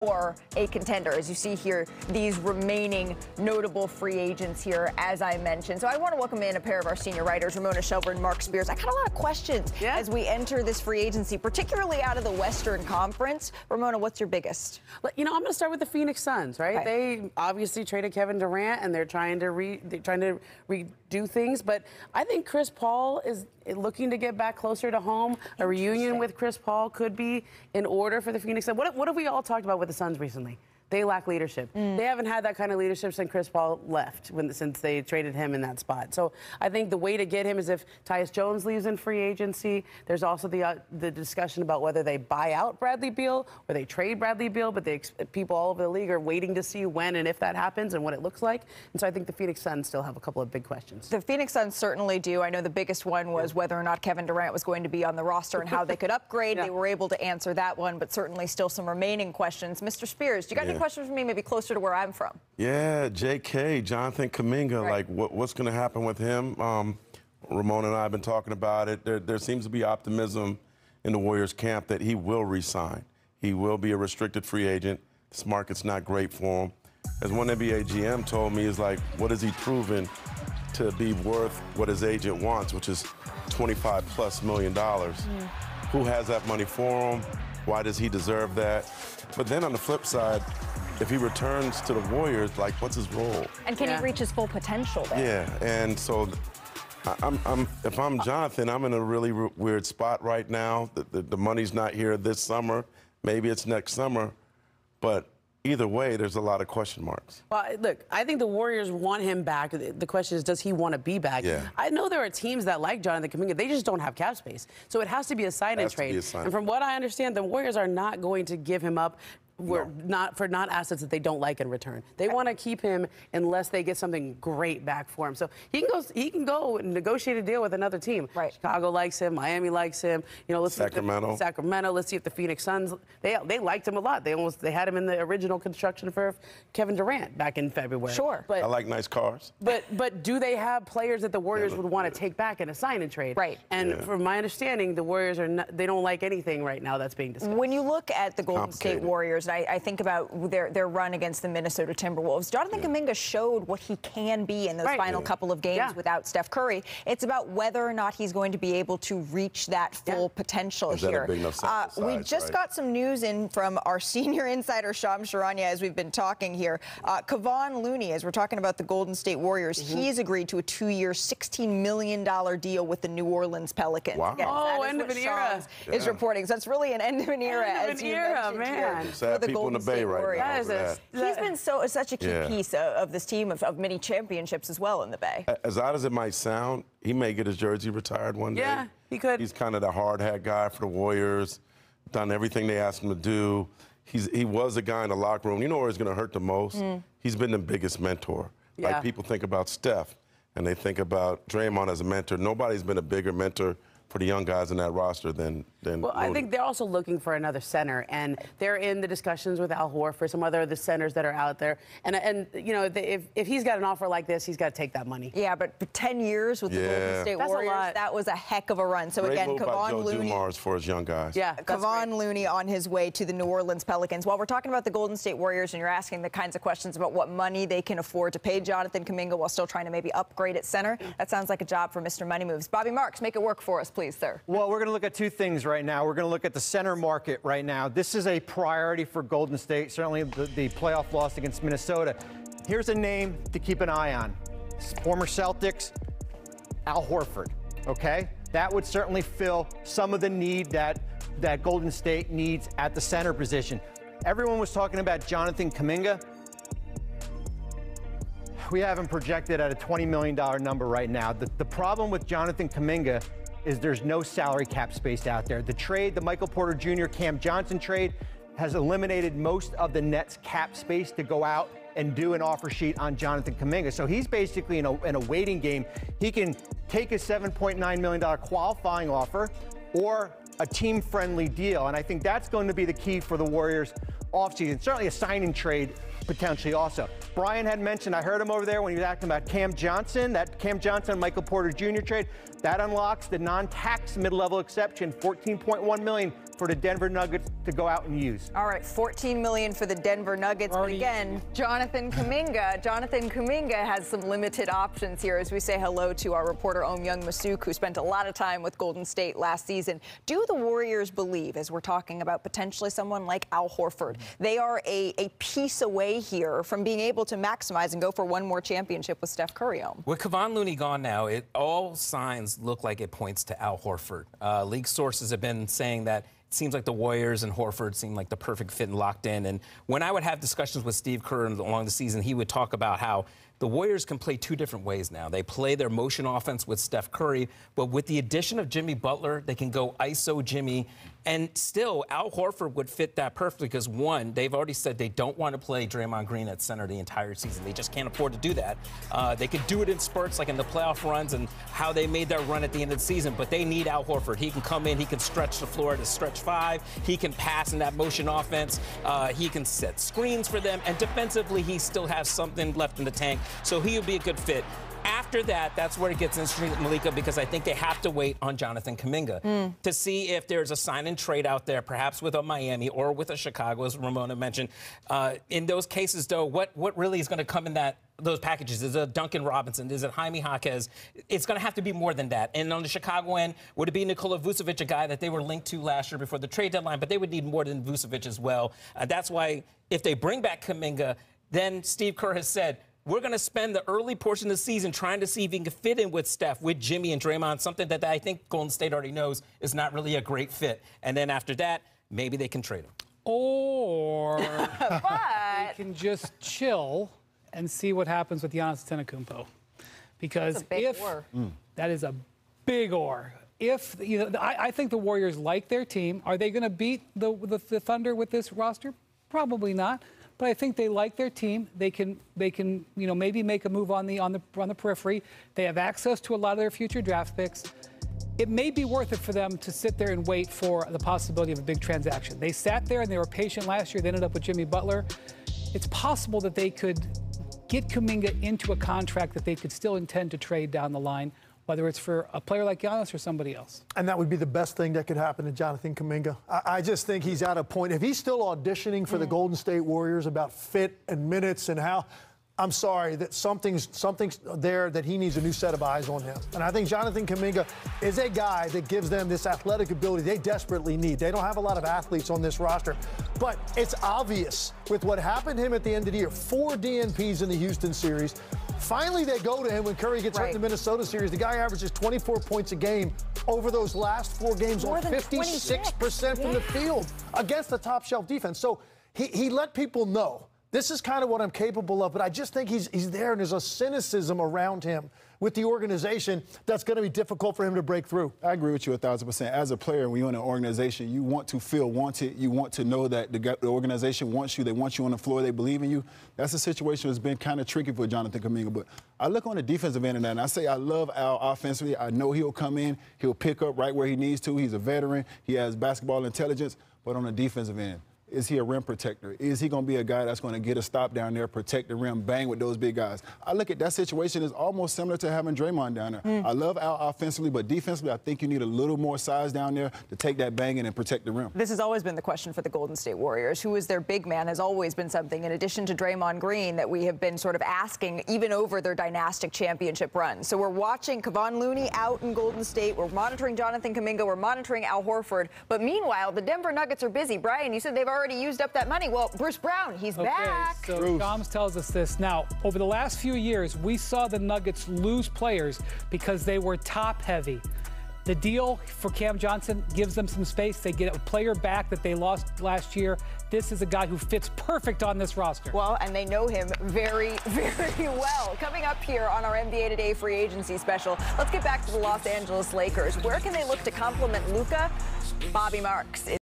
or a contender. As you see here, these remaining notable free agents here, as I mentioned. So I want to welcome in a pair of our senior writers, Ramona Shelburne, Mark Spears. I got a lot of questions as we enter this free agency, particularly out of the Western Conference. Ramona, what's your biggest? You know, I'm going to start with the Phoenix Suns, right? They obviously traded Kevin Durant, and they're trying to redo things. But I think Chris Paul is looking to get back closer to home. A reunion with Chris Paul could be in order for the Phoenix Suns. What have we all talked about with the Suns recently? They lack leadership. They haven't had that kind of leadership since Chris Paul left, since they traded him in that spot. So I think the way to get him is if Tyus Jones leaves in free agency. There's also the discussion about whether they buy out Bradley Beal or they trade Bradley Beal, but people all over the league are waiting to see when and if that happens and what it looks like. And so I think the Phoenix Suns still have a couple of big questions. The Phoenix Suns certainly do. I know the biggest one was whether or not Kevin Durant was going to be on the roster and how they could upgrade. They were able to answer that one, but certainly still some remaining questions. Mr. Spears, do you got any questions for me, maybe closer to where I'm from? Yeah, JK, Jonathan Kuminga, like what's going to happen with him? Ramona and I have been talking about it. There seems to be optimism in the Warriors camp that he will re-sign. He will be a restricted free agent. This market's not great for him. As one NBA GM told me, is like, what has he proven to be worth what his agent wants, which is $25+ million? Who has that money for him? Why does he deserve that? But then on the flip side, if he returns to the Warriors, like, what's his role? And can he reach his full potential there? Yeah, and so if I'm Jonathan, I'm in a really weird spot right now. The money's not here this summer. Maybe it's next summer. But either way, there's a lot of question marks. Well, look, I think the Warriors want him back. The question is, does he want to be back? Yeah. I know there are teams that like Jonathan Kuminga. They just don't have cap space. So it has to be a sign and trade. And from what I understand, the Warriors are not going to give him up not assets that they don't like in return. They want to keep him unless they get something great back for him. So he can go and negotiate a deal with another team. Right. Chicago likes him. Miami likes him. You know, Sacramento. Let's see if the Phoenix Suns. They liked him a lot. They had him in the original construction for Kevin Durant back in February. Sure. But I like nice cars. But do they have players that the Warriors would want to take back in a sign and trade? Right. And from my understanding, the Warriors they don't like anything right now that's being discussed. When you look at the Golden State Warriors, I think about their run against the Minnesota Timberwolves. Jonathan Kuminga showed what he can be in those final couple of games without Steph Curry. It's about whether or not he's going to be able to reach that full potential here. We just got some news in from our senior insider, Shams Charania, as we've been talking here. Kevon Looney, as we're talking about the Golden State Warriors, he's agreed to a 2-year, $16 million deal with the New Orleans Pelicans. Wow. Oh, end of an era. Is reporting. So that's really an end of an era, as you mentioned here, for the Golden State Warriors. He's been such a key piece of this team of many championships as well in the Bay. As odd as it might sound, he may get his jersey retired one day. Yeah, he could. He's kind of the hard hat guy for the Warriors, done everything they asked him to do. He was a guy in the locker room. You know where he's going to hurt the most? He's been the biggest mentor. Yeah. Like, people think about Steph, and they think about Draymond as a mentor. Nobody's been a bigger mentor for the young guys in that roster than Well, I think they're also looking for another center, and they're in the discussions with Al Horford, some other of the centers that are out there. And you know, if he's got an offer like this, he's got to take that money. Yeah, but for 10 years with the Golden State Warriors, that was a heck of a run. So great again, move by Kevon Looney Dumars for his young guys. Yeah, Kevon Looney on his way to the New Orleans Pelicans. While we're talking about the Golden State Warriors and you're asking the kinds of questions about what money they can afford to pay Jonathan Kuminga while still trying to maybe upgrade at center, that sounds like a job for Mr. Money Moves. Bobby Marks, make it work for us, please, sir. Well, we're going to look at two things right now. We're going to look at the center market right now. This is a priority for Golden State, certainly the playoff loss against Minnesota. Here's a name to keep an eye on. Former Celtics, Al Horford, okay? That would certainly fill some of the need that Golden State needs at the center position. Everyone was talking about Jonathan Kuminga. We have him projected at a $20 million number right now. The problem with Jonathan Kuminga is there's no salary cap space out there. The trade, the Michael Porter Jr. Cam Johnson trade, has eliminated most of the Nets cap space to go out and do an offer sheet on Jonathan Kuminga. So he's basically in a waiting game. He can take a $7.9 million qualifying offer or a team-friendly deal. And I think that's going to be the key for the Warriors offseason. Certainly a signing trade potentially also. Brian had mentioned, I heard him over there when he was asking about Cam Johnson, that Cam Johnson and Michael Porter Jr. trade. That unlocks the non-tax mid-level exception, $14.1 million for the Denver Nuggets to go out and use. All right, $14 million for the Denver Nuggets. But again, Jonathan Kuminga has some limited options here as we say hello to our reporter Young Masuk, who spent a lot of time with Golden State last season. Do the Warriors believe, as we're talking about potentially someone like Al Horford, they are a piece away here from being able to maximize and go for one more championship with Steph Curry home? With Kevon Looney gone now, all signs look like it points to Al Horford. League sources have been saying that it seems like the Warriors and Horford seem like the perfect fit and locked in. And when I would have discussions with Steve Kerr along the season, he would talk about how the Warriors can play two different ways now. They play their motion offense with Steph Curry, but with the addition of Jimmy Butler, they can go ISO Jimmy. And still, Al Horford would fit that perfectly because, one, they've already said they don't want to play Draymond Green at center the entire season. They just can't afford to do that. They could do it in spurts, like in the playoff runs and how they made that run at the end of the season, but they need Al Horford. He can come in, he can stretch the floor to stretch five, he can pass in that motion offense, he can set screens for them, and defensively, he still has something left in the tank, so he would be a good fit. After that, that's where it gets interesting, Malika, because I think they have to wait on Jonathan Kuminga to see if there's a sign and trade out there, perhaps with a Miami or with a Chicago, as Ramona mentioned. In those cases, though, what really is going to come in those packages? Is it Duncan Robinson? Is it Jaime Jaquez? It's going to have to be more than that. And on the Chicago end, would it be Nikola Vucevic, a guy that they were linked to last year before the trade deadline? But they would need more than Vucevic as well. That's why if they bring back Kuminga, then Steve Kerr has said, we're going to spend the early portion of the season trying to see if he can fit in with Steph, with Jimmy and Draymond, something that I think Golden State already knows is not really a great fit. And then after that, maybe they can trade him. Or they can just chill and see what happens with Giannis Antetokounmpo. Because that is a big or. If I think the Warriors like their team. Are they going to beat the Thunder with this roster? Probably not. But I think they like their team. They can maybe make a move on the periphery. They have access to a lot of their future draft picks. It may be worth it for them to sit there and wait for the possibility of a big transaction. They sat there and they were patient last year. They ended up with Jimmy Butler. It's possible that they could get Kuminga into a contract that they could still intend to trade down the line, whether it's for a player like Giannis or somebody else. And that would be the best thing that could happen to Jonathan Kuminga. I just think he's at a point. If he's still auditioning for the Golden State Warriors about fit and minutes and how, I'm sorry, that something's there that he needs a new set of eyes on him. And I think Jonathan Kuminga is a guy that gives them this athletic ability they desperately need. They don't have a lot of athletes on this roster. But it's obvious with what happened to him at the end of the year, 4 DNPs in the Houston series. Finally, they go to him when Curry gets hurt in the Minnesota series. The guy averages 24 points a game over those last 4 games on 56% from the field against the top shelf defense. So he let people know, this is kind of what I'm capable of, but I just think he's there, and there's a cynicism around him with the organization that's going to be difficult for him to break through. I agree with you 1,000%. As a player, when you're in an organization, you want to feel wanted. You want to know that the organization wants you. They want you on the floor. They believe in you. That's a situation that's been kind of tricky for Jonathan Kuminga. But I look on the defensive end of that, and I say I love Al offensively. I know he'll come in. He'll pick up right where he needs to. He's a veteran. He has basketball intelligence. But on the defensive end, is he a rim protector? Is he going to be a guy that's going to get a stop down there, protect the rim, bang with those big guys? I look at that situation as almost similar to having Draymond down there. I love Al offensively, but defensively, I think you need a little more size down there to take that banging and protect the rim. This has always been the question for the Golden State Warriors. Who is their big man has always been something, in addition to Draymond Green, that we have been sort of asking even over their dynastic championship run. So we're watching Kevon Looney out in Golden State. We're monitoring Jonathan Kuminga. We're monitoring Al Horford. But meanwhile, the Denver Nuggets are busy. Brian, you said they've already used up that money. Well, Bruce Brown, he's back. So Shams tells us this. Now, over the last few years, we saw the Nuggets lose players because they were top-heavy. The deal for Cam Johnson gives them some space. They get a player back that they lost last year. This is a guy who fits perfect on this roster. Well, and they know him very, very well. Coming up here on our NBA Today free agency special, let's get back to the Los Angeles Lakers. Where can they look to complement Luka? Bobby Marks